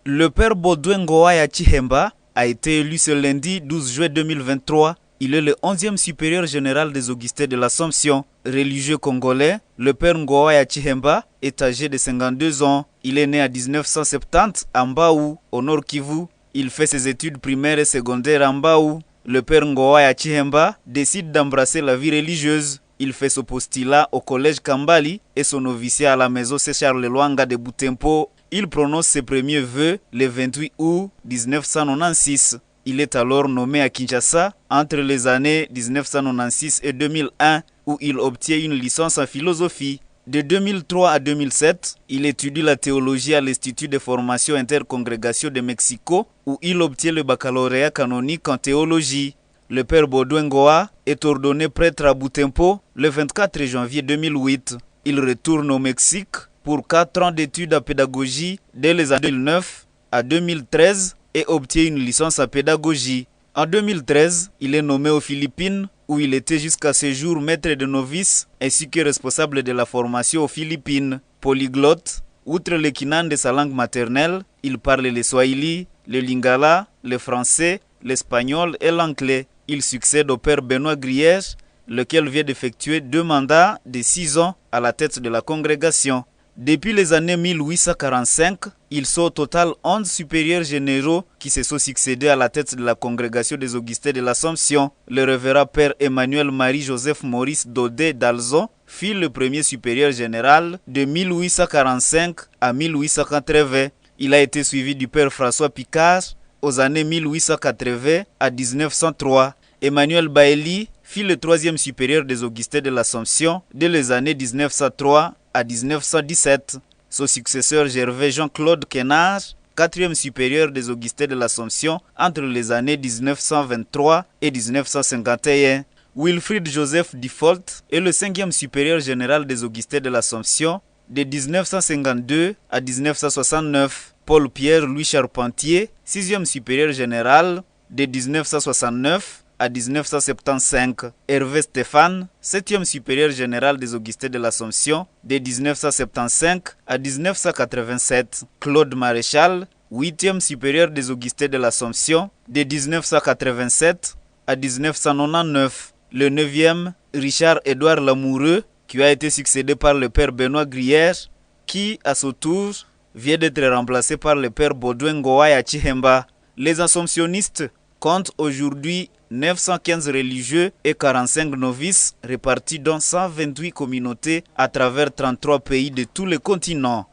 Le père Baudouin Ngoaya Chihemba a été élu ce lundi 12 juillet 2023. Il est le 11e supérieur général des Augustins de l'Assomption. Religieux congolais, le père Ngoaya Chihemba est âgé de 52 ans. Il est né en 1970 à Mbaou, au Nord Kivu. Il fait ses études primaires et secondaires à Mbaou. Le père Ngoaya Chihemba décide d'embrasser la vie religieuse. Il fait son postulat au collège Kambali et son noviciat à la maison Saint-Charles Lwanga de Butempo. Il prononce ses premiers vœux le 28 août 1996. Il est alors nommé à Kinshasa entre les années 1996 et 2001 où il obtient une licence en philosophie. De 2003 à 2007, il étudie la théologie à l'Institut de formation intercongrégation de Mexico où il obtient le baccalauréat canonique en théologie. Le père Baudouin Ngoa est ordonné prêtre à Butempo le 24 janvier 2008. Il retourne au Mexique pour 4 ans d'études en pédagogie dès les années 2009 à 2013 et obtient une licence en pédagogie. En 2013, il est nommé aux Philippines où il était jusqu'à ce jour maître de novices ainsi que responsable de la formation aux Philippines. Polyglotte, outre le kinan de sa langue maternelle, il parle le swahili, le lingala, le français, l'espagnol et l'anglais. Il succède au père Benoît Griège, lequel vient d'effectuer 2 mandats de 6 ans à la tête de la congrégation. Depuis les années 1845, ils sont au total 11 supérieurs généraux qui se sont succédés à la tête de la congrégation des Augustins de l'Assomption. Le révérend père Emmanuel Marie-Joseph Maurice Daudet d'Alzon fut le premier supérieur général de 1845 à 1880. Il a été suivi du père François Picard aux années 1880 à 1903. Emmanuel Bailly fut le 3e supérieur des Augustins de l'Assomption dès les années 1903 à 1917. Son successeur Gervais Jean-Claude Quenard, 4e supérieur des Augustins de l'Assomption entre les années 1923 et 1951. Wilfrid Joseph Default est le 5e supérieur général des Augustins de l'Assomption de 1952 à 1969. Paul-Pierre Louis Charpentier, 6e supérieur général de 1969 à 1975. Hervé Stéphane, 7e supérieur général des Augustins de l'Assomption de 1975 à 1987. Claude Maréchal, 8e supérieur des Augustins de l'Assomption de 1987 à 1999. Le 9e, Richard-Édouard Lamoureux, qui a été succédé par le père Benoît Grière, qui, à son tour, vient d'être remplacé par le père Baudouin Ngoaya Chihemba. Les assomptionnistes comptent aujourd'hui 915 religieux et 45 novices répartis dans 128 communautés à travers 33 pays de tous les continents.